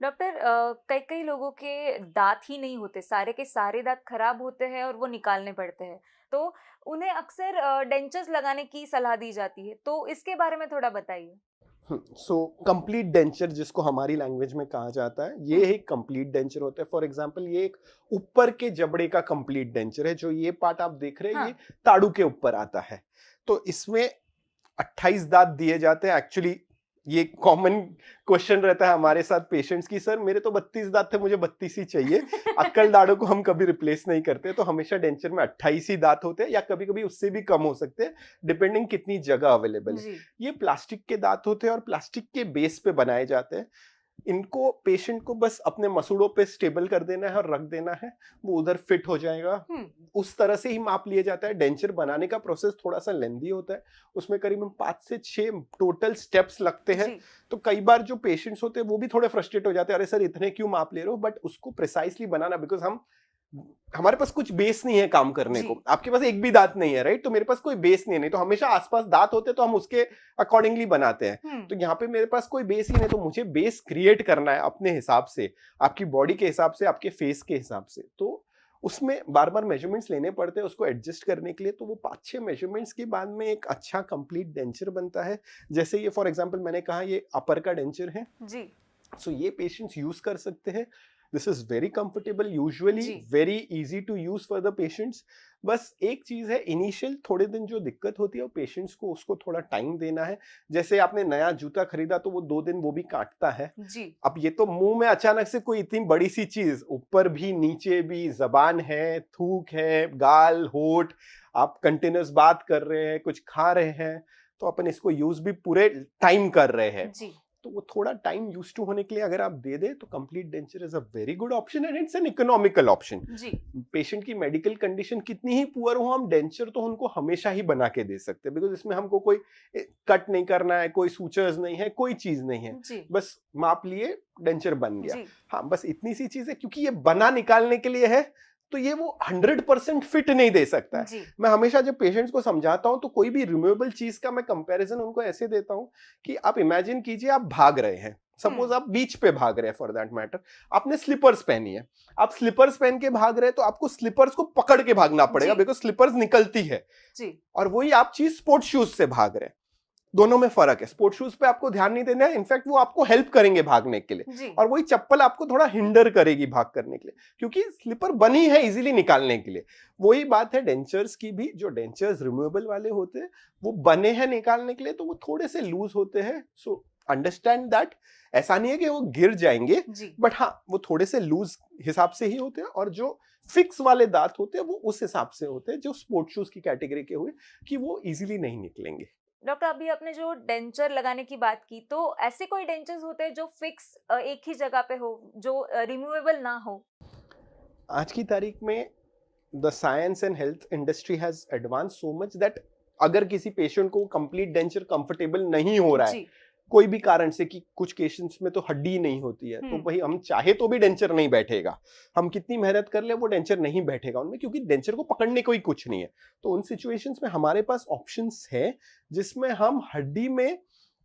Doctor, कई कई लोगों के दांत ही नहीं होते, सारे के सारे दांत खराब होते हैं और वो निकालने पड़ते हैं। तो उन्हें अक्सर डेंचर्स लगाने की सलाह दी जाती है, तो इसके बारे में थोड़ा बताइए। सो कंप्लीट डेंचर जिसको हमारी लैंग्वेज में कहा जाता है, ये हम्म। एक कंप्लीट डेंचर होता है। फॉर एग्जांपल, ये एक ऊपर के जबड़े का कंप्लीट डेंचर है। जो ये पार्ट आप देख रहे हैं, ये हाँ। ताड़ू के ऊपर आता है। तो इसमें 28 दांत दिए जाते हैं। एक्चुअली ये कॉमन क्वेश्चन रहता है हमारे साथ पेशेंट्स की, सर मेरे तो 32 दांत थे, मुझे 32 ही चाहिए। अक्कल दाढ़ों को हम कभी रिप्लेस नहीं करते, तो हमेशा डेंचर में 28 ही दांत होते हैं, या कभी कभी उससे भी कम हो सकते हैं, डिपेंडिंग कितनी जगह अवेलेबल है। जी। ये प्लास्टिक के दांत होते हैं और प्लास्टिक के बेस पे बनाए जाते हैं। इनको पेशेंट को बस अपने मसूड़ों पे स्टेबल कर देना है और रख देना है, वो उधर फिट हो जाएगा। हम्म। उस तरह से ही माप लिया जाता है। डेंचर बनाने का प्रोसेस थोड़ा सा लेंदी होता है, उसमें करीबन 5 से 6 टोटल स्टेप्स लगते हैं। जी। तो कई बार जो पेशेंट्स होते हैं वो भी थोड़े फ्रस्ट्रेट हो जाते हैं, अरे सर इतने क्यों माप ले रहे हो, बट उसको प्रिसाइसली बनाना, बिकॉज हमारे पास कुछ बेस नहीं है काम करने जी। को। आपके पास एक भी दांत नहीं है, राइट? तो मेरे पास कोई बेस नहीं है, नहीं तो हमेशा आसपास दांत होते तो हम उसके अकॉर्डिंगली बनाते हैं। हम्म। तो यहाँ पे मेरे पास कोई बेस ही नहीं, तो मुझे बेस क्रिएट करना है अपने हिसाब से, आपकी बॉडी के हिसाब से, आपके फेस के हिसाब से। तो उसमें बार बार मेजरमेंट्स लेने पड़ते हैं उसको एडजस्ट करने के लिए। तो वो 5-6 मेजरमेंट्स के बाद में एक अच्छा कंप्लीट डेंचर बनता है। जैसे ये फॉर एग्जांपल मैंने कहा, ये अपर का डेंचर है। जी। सो ये पेशेंट्स यूज कर सकते हैं। This is very comfortable, usually जी। Very easy to use for the patients. बस एक चीज है, इनिशियल थोड़े दिन जो दिक्कत होती है वो पेशेंट्स को उसको थोड़ा टाइम देना है। जैसे आपने नया जूता खरीदा तो वो 2 दिन वो भी काटता है। जी। अब ये तो मुंह में अचानक से कोई इतनी बड़ी सी चीज, ऊपर भी नीचे भी, जबान है, थूक है, गाल, होठ, आप कंटिन्यूस बात कर रहे हैं, कुछ खा रहे हैं, तो अपन इसको यूज भी पूरे टाइम कर रहे हैं। जी। तो वो थोड़ा टाइम यूज टू होने के लिए अगर आप दे दे तो complete denture is a very good option and it's an economical option. जी। पेशेंट की मेडिकल कंडीशन कितनी ही पुअर हो, हम डेंचर तो उनको हमेशा ही बना के दे सकते हैं, बिकॉज इसमें हमको कोई कट नहीं करना है, कोई सूचर्स नहीं है, कोई चीज नहीं है। जी। बस माप लिए, डेंचर बन गया। जी। हाँ, बस इतनी सी चीज है, क्योंकि ये बना निकालने के लिए है, तो ये वो 100% फिट नहीं दे सकता है। जी। मैं हमेशा जब पेशेंट्स को समझाता हूं तो कोई भी रिमूवेबल चीज का मैं कंपैरिजन उनको ऐसे देता हूं कि आप इमेजिन कीजिए, आप भाग रहे हैं, सपोज हम्म। आप बीच पे भाग रहे हैं फॉर दैट मैटर। आपने स्लीपर्स पहनी है, आप स्लीपर्स पहन के भाग रहे हैं, तो आपको स्लीपर्स को पकड़ के भागना पड़ेगा, जी। बिकॉज स्लीपर्स निकलती है। जी। और वही आप चीज स्पोर्ट्स शूज से भाग रहे हैं, दोनों में फर्क है। स्पोर्ट्स शूज पे आपको ध्यान नहीं देना है, इनफैक्ट वो आपको हेल्प करेंगे भागने के लिए, जी। और वही चप्पल आपको थोड़ा हिंडर करेगी भाग करने के लिए, क्योंकि स्लीपर बनी है इजीली निकालने के लिए। वही बात है डेंचर्स की भी। जो डेंचर्स रिमूवेबल वाले होते हैं वो बने हैं निकालने के लिए, तो वो थोड़े से लूज होते हैं। So understand that. ऐसा नहीं है कि वो गिर जाएंगे, जी। बट हाँ, वो थोड़े से लूज हिसाब से ही होते हैं। और जो फिक्स वाले दांत होते हैं वो उस हिसाब से होते हैं, जो स्पोर्ट्स शूज की कैटेगरी के हुए, कि वो इजीली नहीं निकलेंगे। डॉक्टर, अभी आपने जो डेंचर लगाने की बात की, तो ऐसे कोई डेंचर्स होते हैं जो फिक्स एक ही जगह पे हो, जो रिमूवेबल ना हो? आज की तारीख में the science and health industry has advance so much that अगर किसी पेशेंट को कंप्लीट डेंचर कंफर्टेबल नहीं हो रहा है, जी। कोई भी कारण से, कि कुछ केसेस में तो हड्डी नहीं होती है, तो हम्म। भाई हम चाहे तो भी डेंचर नहीं बैठेगा। हम कितनी मेहनत कर ले, वो डेंचर नहीं बैठेगा उनमें, क्योंकि डेंचर को पकड़ने को ही कुछ नहीं है। तो उन सिचुएशंस में हमारे पास ऑप्शंस है, जिसमें हम हड्डी में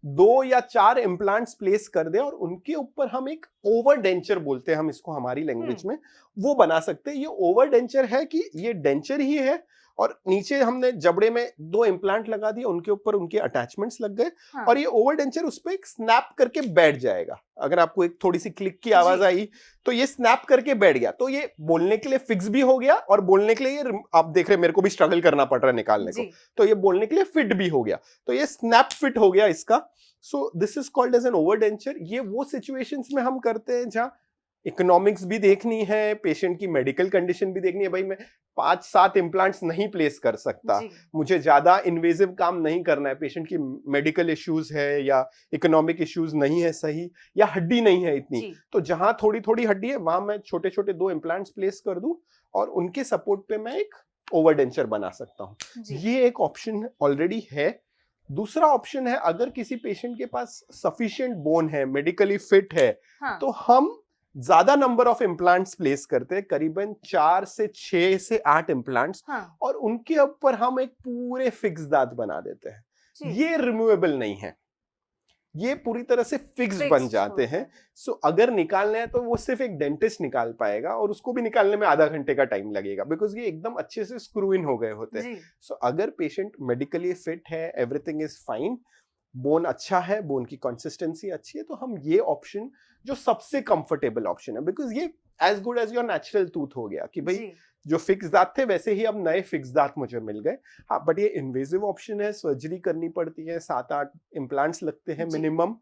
2 या 4 इम्प्लांट्स प्लेस कर दें, और उनके ऊपर हम एक ओवर डेंचर बोलते हैं हम इसको हमारी लैंग्वेज हम्म। में, वो बना सकते हैं। ये ओवर डेंचर है कि ये डेंचर ही है, और नीचे हमने जबड़े में 2 इम्प्लांट लगा दिए, उनके ऊपर उनके अटैचमेंट्स लग गए, हाँ। और ये ओवर डेंचर उस पर एक स्नैप करके बैठ जाएगा। अगर आपको एक थोड़ी सी क्लिक की जी। आवाज आई, तो ये स्नैप करके बैठ गया, तो ये बोलने के लिए फिक्स भी हो गया, और बोलने के लिए ये आप देख रहे हैं मेरे को भी स्ट्रगल करना पड़ रहा है निकालने जी। को, तो ये बोलने के लिए फिट भी हो गया। तो ये स्नैप फिट हो गया इसका। So this is called as an over denture. ये वो सिचुएशंस में हम करते हैं जहां इकोनॉमिक्स भी देखनी है, पेशेंट की मेडिकल कंडीशन भी देखनी है। भाई मैं 5-7 इम्प्लांट्स नहीं प्लेस कर सकता, जी। मुझे ज्यादा इन्वेजिव काम नहीं करना है, पेशेंट की मेडिकल इश्यूज है या इकोनॉमिक इश्यूज नहीं है सही, या हड्डी नहीं है इतनी, जी। तो जहां थोड़ी थोड़ी हड्डी है वहां मैं छोटे छोटे 2 इम्प्लांट्स प्लेस कर दूं, और उनके सपोर्ट पे मैं एक ओवर डेंचर बना सकता हूं। जी। ये एक ऑप्शन ऑलरेडी है। दूसरा ऑप्शन है, अगर किसी पेशेंट के पास सफिशिएंट बोन है, मेडिकली फिट है, हाँ। तो हम ज्यादा नंबर ऑफ इम्प्लांट्स प्लेस करते हैं, करीबन 4 से 6 से 8 इम्प्लांट्स, हाँ। और उनके ऊपर हम एक पूरे फिक्स दांत बना देते हैं। जी। ये रिमूवेबल नहीं है। ये पूरी तरह से फिक्स बन फिक्स्ड जाते होता हैं। है। सो अगर निकालना है तो वो सिर्फ एक डेंटिस्ट निकाल पाएगा, और उसको भी निकालने में आधा घंटे का टाइम लगेगा, बिकॉज ये एकदम अच्छे से स्क्रू इन हो गए होते हैं। जी, सो अगर पेशेंट मेडिकली फिट है, एवरीथिंग इज फाइन, बोन अच्छा है, बोन की कंसिस्टेंसी अच्छी है, तो हम ये ऑप्शन जो सबसे कंफर्टेबल ऑप्शन है, बिकॉज ये as good as your natural tooth हो गया कि भाई जी, जो फिक्स दांत थे वैसे ही अब नए फिक्स दांत मुझे मिल गए। हाँ, बट ये इन्वेजिव ऑप्शन है, सर्जरी करनी पड़ती है, 7-8 इम्प्लांट्स लगते हैं जी, मिनिमम।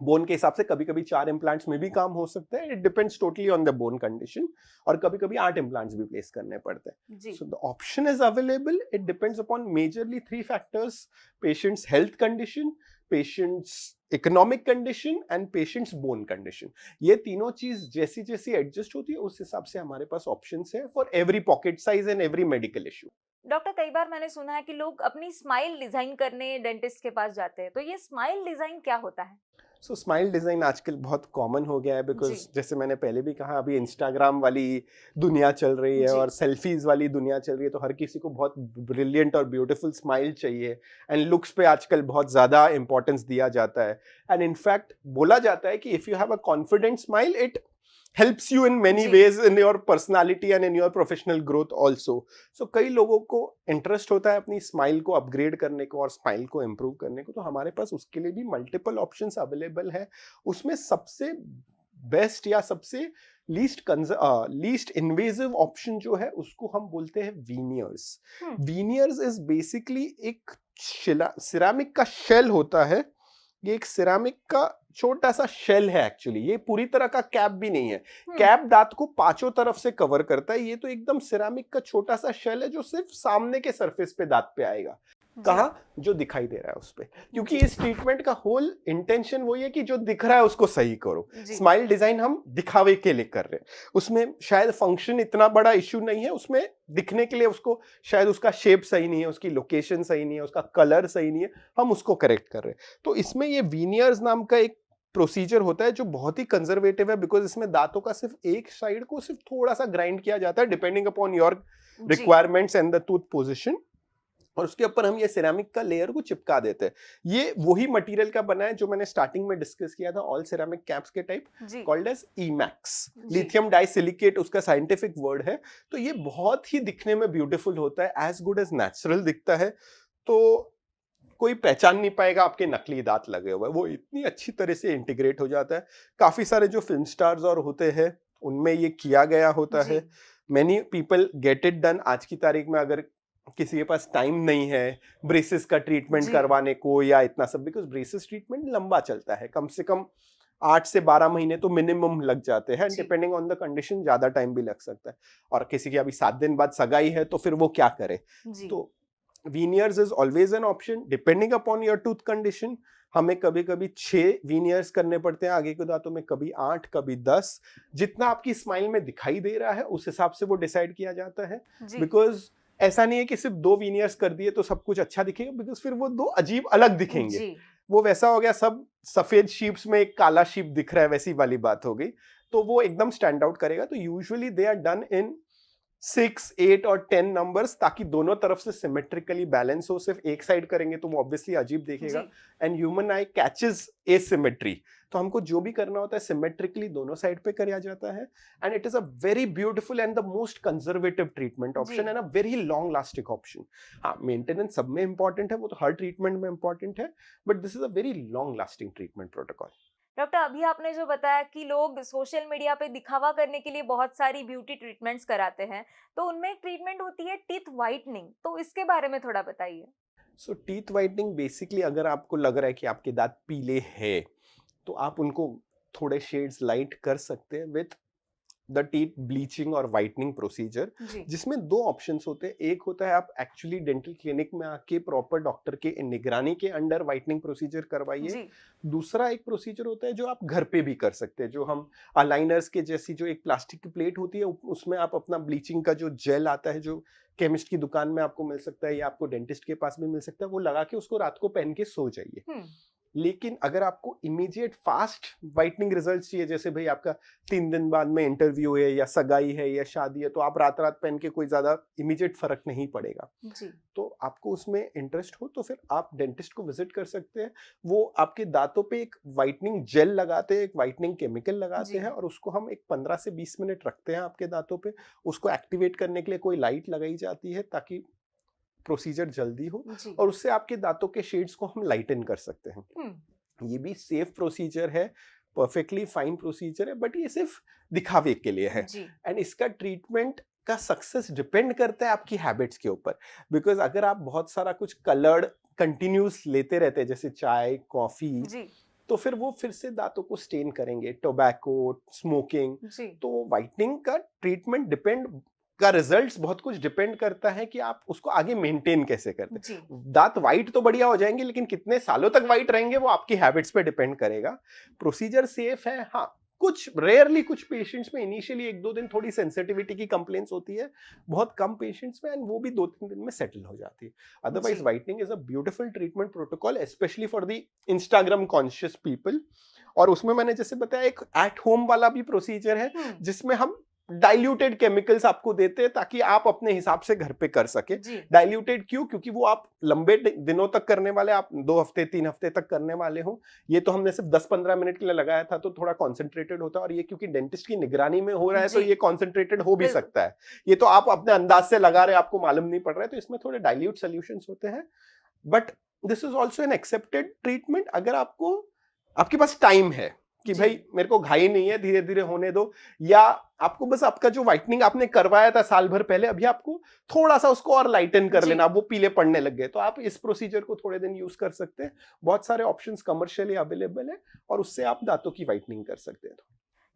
बोन के हिसाब से कभी कभी 4 इम्प्लांट्स में भी काम हो सकता है, it depends totally on the bone condition. और कभी कभी 8 इम्प्लांट्स भी प्लेस करने पड़ते हैं। जी, so the option is available, it depends upon majorly 3 factors: patients health condition, patients economic condition and patients bone condition. ये तीनों चीज जैसी जैसी एडजस्ट होती है उस हिसाब से हमारे पास ऑप्शंस है for every pocket size and every medical issue. Doctor कई बार मैंने सुना है कि लोग अपनी स्माइल डिजाइन करने डेंटिस्ट के पास जाते हैं, तो ये स्माइल डिजाइन क्या होता है? सो स्माइल डिजाइन आजकल बहुत कॉमन हो गया है, जी, बिकॉज जैसे मैंने पहले भी कहा, अभी इंस्टाग्राम वाली दुनिया चल रही है जी, और सेल्फीज वाली दुनिया चल रही है, तो हर किसी को बहुत ब्रिलियंट और ब्यूटीफुल स्माइल चाहिए, एंड लुक्स पे आजकल बहुत ज्यादा इंपॉर्टेंस दिया जाता है। एंड इनफैक्ट बोला जाता है कि if you have a confident smile, it helps you in many जी, ways in your personality and in your professional growth also. So कई लोगों को इंटरेस्ट होता है अपनी स्माइल को अपग्रेड करने को और स्माइल को इम्प्रूव करने को, तो हमारे पास उसके लिए भी मल्टीपल ऑप्शंस अवेलेबल है। उसमें सबसे बेस्ट या सबसे लीस्ट इन्वेजिव ऑप्शन जो है उसको हम बोलते हैं वीनियर्स। वीनियर्स इज बेसिकली एक सिरामिक का शेल होता है। ये एक सिरामिक का छोटा सा शेल है एक्चुअली, ये पूरी तरह का कैप भी नहीं है। कैप दांत को पांचों तरफ से कवर करता है, ये तो एकदम सिरामिक का छोटा सा शेल है जो सिर्फ सामने के सरफेस पे दांत पे आएगा। कहा जो दिखाई दे रहा है उस पे, क्योंकि इस ट्रीटमेंट का होल इंटेंशन वही है कि जो दिख रहा है उसको सही करो। स्माइल डिजाइन हम दिखावे के लिए कर रहे हैं, उसमें शायद फंक्शन इतना बड़ा इश्यू नहीं है, उसमें दिखने के लिए उसको शायद उसका शेप सही नहीं है, उसकी लोकेशन सही नहीं है, उसका कलर सही नहीं है, हम उसको करेक्ट कर रहे हैं। तो इसमें ये वीनियर्स नाम का एक प्रोसीजर होता है जो बहुत ही कंजर्वेटिव है, बिकॉज इसमें दांतों का सिर्फ एक साइड को सिर्फ थोड़ा सा ग्राइंड किया जाता है depending upon your requirements and the tooth position, और उसके ऊपर हम ये सिरेमिक का लेयर को चिपका देते हैं। ये वही मटेरियल का बना है जो मैंने स्टार्टिंग में डिस्कस किया था, ऑल सिरेमिक कैप्स के type, called as emax, lithium disilicate उसका साइंटिफिक वर्ड है। तो ये बहुत ही दिखने में ब्यूटीफुल होता है, एज गुड एज नेचुरल दिखता है, तो कोई पहचान नहीं पाएगा आपके नकली दांत लगे हुए, वो इतनी अच्छी तरह से इंटीग्रेट हो जाता है। काफी सारे जो फिल्म स्टार्स और होते हैं उनमें ये किया गया होता है। Many people get it done. आज की तारीख में अगर किसी के पास टाइम नहीं है ब्रेसेस का ट्रीटमेंट करवाने को या इतना सब, बिकॉज ब्रेसेस ट्रीटमेंट लंबा चलता है, कम से कम 8 से 12 महीने तो मिनिमम लग जाते हैं, डिपेंडिंग ऑन द कंडीशन ज्यादा टाइम भी लग सकता है। और किसी की अभी 7 दिन बाद सगाई है तो फिर वो क्या करे। तो veneers is always an option depending upon your tooth condition. हमें कभी कभी 6 वीनियर्स करने पड़ते हैं आगे के दांतों में, कभी 8, कभी 10, जितना आपकी स्माइल में दिखाई दे रहा है उस हिसाब से वो डिसाइड किया जाता है। बिकॉज ऐसा नहीं है कि सिर्फ 2 वीनियर्स कर दिए तो सब कुछ अच्छा दिखेगा, बिकॉज फिर वो 2 अजीब अलग दिखेंगे। वो वैसा हो गया, सब सफेद शीप्स में एक काला शीप दिख रहा है, वैसी वाली बात हो गई, तो वो एकदम स्टैंड आउट करेगा। तो usually they are done in 6, 8 और 10 नंबर्स, ताकि दोनों तरफ से सिमेट्रिकली बैलेंस हो। सिर्फ एक साइड करेंगे तो वो ऑब्वियसली अजीब दिखेगा, and human I catches asymmetry, तो हमको जो भी करना होता है सिमेट्रिकली दोनों साइड पे किया जाता है। And it is a very beautiful and the most conservative treatment option and a very long lasting option. हाँ, मेंटेनेंस सब में इंपॉर्टेंट है, वो तो हर ट्रीटमेंट में इंपॉर्टेंट है, but this is a very long lasting treatment protocol. Doctor, अभी आपने जो बताया कि लोग सोशल मीडिया पे दिखावा करने के लिए बहुत सारी ब्यूटी ट्रीटमेंट्स कराते हैं, तो उनमें एक ट्रीटमेंट होती है टीथ व्हाइटनिंग, तो इसके बारे में थोड़ा बताइए। सो टीथ व्हाइटनिंग बेसिकली, अगर आपको लग रहा है कि आपके दांत पीले हैं तो आप उनको थोड़े शेड्स लाइट कर सकते हैं विथ द टीथ ब्लीचिंग और वाइटनिंग प्रोसीजर, जिसमें 2 ऑप्शंस होते हैं। एक होता है आप एक्चुअली डेंटल क्लिनिक में आके प्रॉपर डॉक्टर के निगरानी के अंडर वाइटनिंग प्रोसीजर करवाइए। दूसरा एक प्रोसीजर होता है जो आप घर पे भी कर सकते हैं, जो हम अलाइनर्स के जैसी जो एक प्लास्टिक की प्लेट होती है उसमें आप अपना ब्लीचिंग का जो जेल आता है, जो केमिस्ट की दुकान में आपको मिल सकता है या आपको डेंटिस्ट के पास भी मिल सकता है, वो लगा के उसको रात को पहन के सो जाइए। लेकिन अगर आपको इमीडिएट फास्ट वाइटनिंग रिजल्ट चाहिए, जैसे भाई आपका 3 दिन बाद में इंटरव्यू है या सगाई है या शादी है, तो आप रात रात पहन के कोई ज्यादा इमीडिएट फर्क नहीं पड़ेगा, जी तो आपको उसमें इंटरेस्ट हो तो फिर आप डेंटिस्ट को विजिट कर सकते हैं। वो आपके दांतों पे एक वाइटनिंग जेल लगाते हैं, एक वाइटनिंग केमिकल लगाते जी हैं, और उसको हम एक 15 से 20 मिनट रखते हैं आपके दांतों पे। उसको एक्टिवेट करने के लिए कोई लाइट लगाई जाती है ताकि प्रोसीजर जल्दी हो, जी और उससे आपके दांतों के शेड्स को हम लाइटन कर सकते हैं। हम्म ये भी सेफ प्रोसीजर है, परफेक्टली फाइन प्रोसीजर है, बट ये सिर्फ दिखावे के लिए है। जी एंड इसका ट्रीटमेंट का सक्सेस डिपेंड करता है आपकी हैबिट्स के ऊपर। बिकॉज अगर आप बहुत सारा कुछ कलर्ड कंटिन्यूस लेते रहते हैं, जैसे चाय कॉफी, जी तो फिर वो फिर से दांतों को स्टेन करेंगे। टोबैको, स्मोकिंग, जी तो वाइटनिंग का ट्रीटमेंट का रिजल्ट्स बहुत कुछ डिपेंड करता है कि आप उसको आगे मेंटेन कैसे करते जी हैं। दांत वाइट तो बढ़िया हो जाएंगे, लेकिन कितने सालों तक वाइट रहेंगे वो आपकी हैबिट्स पे डिपेंड करेगा। प्रोसीजर सेफ है, हाँ कुछ रेयरली कुछ पेशेंट्स में इनिशियली 1-2 दिन थोड़ी सेंसिटिविटी की कंप्लेंट्स होती है, बहुत कम पेशेंट्स में, एंड वो भी 2-3 दिन में सेटल हो जाती है। अदरवाइज जी whitening is a beautiful treatment protocol, specially for the Instagram conscious people. और उसमें मैंने जैसे बताया एक एट होम वाला भी प्रोसीजर है, जिसमें हम डाइल्यूटेड केमिकल्स आपको देते हैं ताकि आप अपने हिसाब से घर पे कर सके। जी डाइल्यूटेड क्यों? क्योंकि वो आप लंबे दिनों तक करने वाले, आप 2 हफ्ते 3 हफ्ते तक करने वाले हो। ये तो हमने सिर्फ 10-15 मिनट के लिए लगाया था, तो थोड़ा कॉन्सेंट्रेटेड होता है, और ये क्योंकि डेंटिस्ट की निगरानी में हो रहा है तो जी ये कॉन्सेंट्रेटेड हो भी बिल्कुल सकता है। ये तो आप अपने अंदाज से लगा रहे हैं, आपको मालूम नहीं पड़ रहा है, तो इसमें थोड़े डाइल्यूट सोल्यूशंस होते हैं। But this is also an accepted treatment अगर आपके पास टाइम है कि जी भाई मेरे को घाई नहीं है, धीरे धीरे होने दो, या आपको बस आपका जो व्हाइटनिंग आपने करवाया था साल भर पहले, अभी आपको थोड़ा सा उसको और लाइटन कर जी लेना, वो पीले पड़ने लग गए, तो आप इस प्रोसीजर को थोड़े दिन यूज कर सकते हैं। बहुत सारे ऑप्शंस कमर्शियली अवेलेबल है, और उससे आप दांतों की व्हाइटनिंग कर सकते हैं।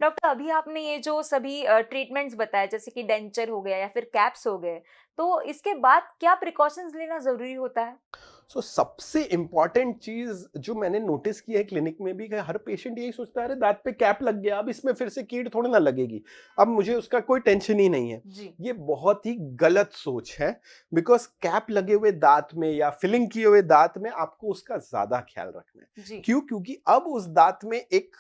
डॉक्टर अभी आपने ये जो सभी ट्रीटमेंट्स बताए जैसे कि डेंचर हो गया या फिर कैप्स हो गए, तो इसके बाद क्या प्रिकॉशंस लेना जरूरी होता है? सबसे इंपॉर्टेंट चीज जो मैंने नोटिस की है क्लिनिक में भी, कि हर पेशेंट यही सोचता है अरे दांत पे कैप लग गया, अब इसमें फिर से कीड़ थोड़ी ना लगेगी, अब मुझे उसका कोई टेंशन ही नहीं है। जी ये बहुत ही गलत सोच है, बिकॉज कैप लगे हुए दांत में या फिलिंग किए हुए दांत में आपको उसका ज्यादा ख्याल रखना है। जी क्यों? क्योंकि अब उस दांत में एक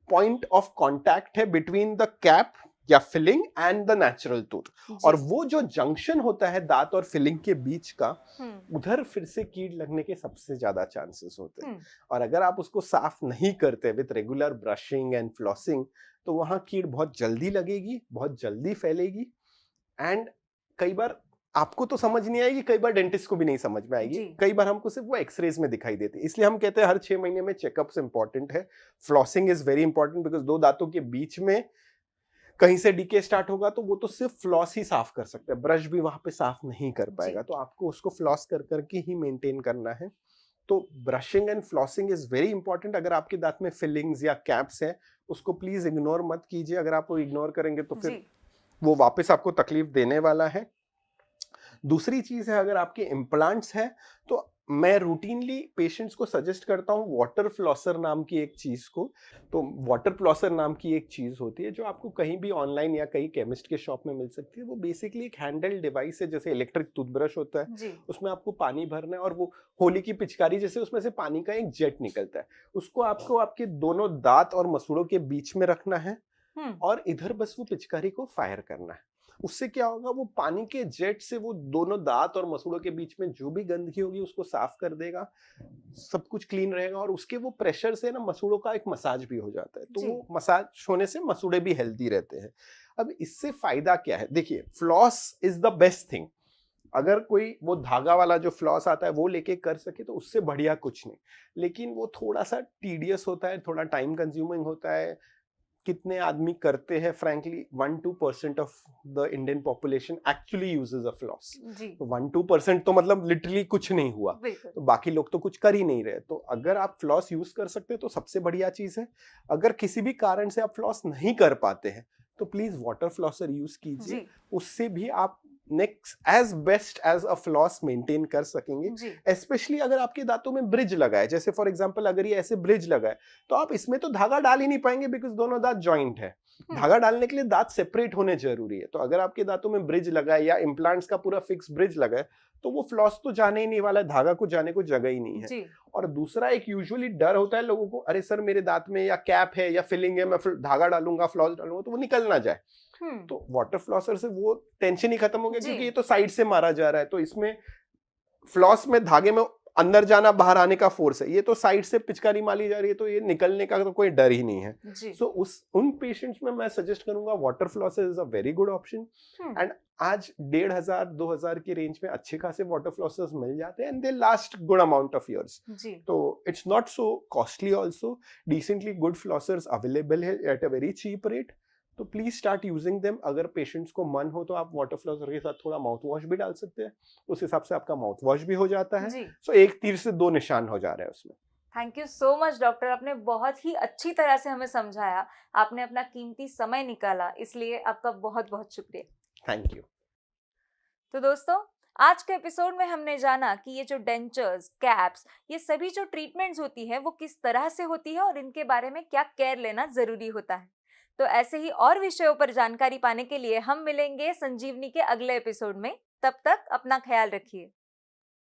पॉइंट ऑफ कांटेक्ट है बिटवीन द कैप या filling and the natural tooth, और जी वो जो जंक्शन होता है दांत और फिलिंग के बीच का, हम्म उधर फिर से कीड़ लगने के सबसे ज्यादा चांसेस होते हैं। हम्म और अगर आप उसको साफ नहीं करते with regular brushing and flossing, तो वहां कीड़ बहुत जल्दी लगेगी, बहुत जल्दी फैलेगी, एंड कई बार आपको तो समझ नहीं आएगी, कई बार डेंटिस्ट को भी नहीं समझ में आएगी, जी कई बार हमको सिर्फ वो एक्सरेज में दिखाई देती है। इसलिए हम कहते हैं हर 6 महीने में चेकअप्स इंपॉर्टेंट है। Flossing is very important, because 2 दांतों के बीच में कहीं से डीके स्टार्ट होगा तो वो तो सिर्फ फ्लॉस ही साफ कर सकता है, ब्रश भी वहां पे साफ नहीं कर पाएगा, जी तो आपको उसको फ्लॉस कर करके ही मेंटेन करना है। तो brushing and flossing is very important. अगर आपके दांत में फिलिंग्स या कैप्स है, उसको प्लीज इग्नोर मत कीजिए। अगर आप वो इग्नोर करेंगे तो जी फिर वो वापस आपको तकलीफ देने वाला है। दूसरी चीज है, अगर आपके इम्प्लांट्स हैं तो मैं रूटीनली पेशेंट्स को सजेस्ट करता हूँ वाटर फ्लॉसर नाम की एक चीज को। तो वाटर फ्लॉसर नाम की एक चीज होती है जो आपको कहीं भी ऑनलाइन या कहीं केमिस्ट के शॉप में मिल सकती है। वो बेसिकली एक हैंडल डिवाइस है, जैसे इलेक्ट्रिक टूथब्रश होता है, जी उसमें आपको पानी भरना है, और वो होली की पिचकारी जैसे उसमें से पानी का एक जेट निकलता है, उसको आपको आपके दोनों दांत और मसूड़ों के बीच में रखना है, हम्म और इधर बस वो पिचकारी को फायर करना है। उससे क्या होगा, वो पानी के जेट से वो दोनों दांत और मसूड़ों के बीच में जो भी गंदगी होगी उसको साफ कर देगा, सब कुछ क्लीन रहेगा, और उसके वो प्रेशर से ना मसूड़ों का एक मसाज भी हो जाता है, तो जी वो मसाज होने से मसूड़े भी हेल्दी रहते हैं। अब इससे फायदा क्या है? देखिए, floss is the best thing. अगर कोई वो धागा वाला जो फ्लॉस आता है वो लेके कर सके तो उससे बढ़िया कुछ नहीं, लेकिन वो थोड़ा सा टीडियस होता है, थोड़ा टाइम कंज्यूमिंग होता है। कितने आदमी करते हैं? Frankly 1-2% of the Indian population actually uses a floss. जी तो 1-2% तो मतलब लिटरली कुछ नहीं हुआ, बिल्कुल तो बाकी लोग तो कुछ कर ही नहीं रहे। तो अगर आप फ्लॉस यूज कर सकते हैं तो सबसे बढ़िया चीज है। अगर किसी भी कारण से आप फ्लॉस नहीं कर पाते हैं तो प्लीज वाटर फ्लॉसर यूज कीजिए, जी उससे भी आप next as best as a floss maintain कर सकेंगे। जी स्पेशली अगर आपके दांतों में ब्रिज लगा है, जैसे फॉर एग्जांपल अगर ये ऐसे ब्रिज लगा है, तो आप इसमें तो धागा डाल ही नहीं पाएंगे, बिकॉज दोनों दांत जॉइंट है। धागा डालने के लिए दांत सेपरेट होने जरूरी है। तो अगर आपके दांतों में ब्रिज लगा है या इम्प्लांट्स का पूरा फिक्स ब्रिज लगा है, तो वो फ्लॉस तो जाने ही नहीं वाला है, धागा को जाने को जगह ही नहीं है। जी और दूसरा एक यूजुअली डर होता है लोगों को, अरे सर मेरे दांत में या कैप है या फिलिंग है, मैं फिर धागा डालूंगा, फ्लॉस डालूंगा तो वो निकल ना जाए। तो वाटर फ्लॉसर से वो टेंशन ही खत्म हो गया, क्योंकि जी। ये तो साइड से मारा जा रहा है, तो इसमें फ्लॉस में धागे में अंदर जाना बाहर आने का फोर्स है, ये तो साइड से पिचकारी मारी जा रही है, तो ये निकलने का तो कोई डर ही नहीं है। जी। सो उन पेशेंट्स में मैं सजेस्ट करूंगा water flosser is a very good option. And आज 1500-2000 की रेंज में अच्छे खासे वाटर फ्लॉसर्स मिल जाते हैं and they last good amount of years. जी। तो it's not so costly, also decently good flossers available है at a very cheap rate. तो प्लीज स्टार्ट यूजिंग देम। अगर पेशेंट्स को मन हो तो आप वाटर फ्लॉसर के साथ थोड़ा माउथ वॉश भी डाल सकते हैं, उस हिसाब से आपका माउथ वॉश भी हो जाता है। जी। सो एक तीर से दो निशान हो जा रहे हैं उसमें। Thank you so much doctor, आपने बहुत ही अच्छी तरह से हमें समझाया, आपने अपना कीमती समय निकाला, इसलिए आपका बहुत बहुत शुक्रिया। Thank you. तो दोस्तों, आज के एपिसोड में हमने जाना कि ये जो डेंचर्स, कैप्स, ये सभी जो ट्रीटमेंट्स होती है वो किस तरह से होती है और इनके बारे में क्या केयर लेना जरूरी होता है। तो ऐसे ही और विषयों पर जानकारी पाने के लिए हम मिलेंगे संजीवनी के अगले एपिसोड में। तब तक अपना ख्याल रखिए।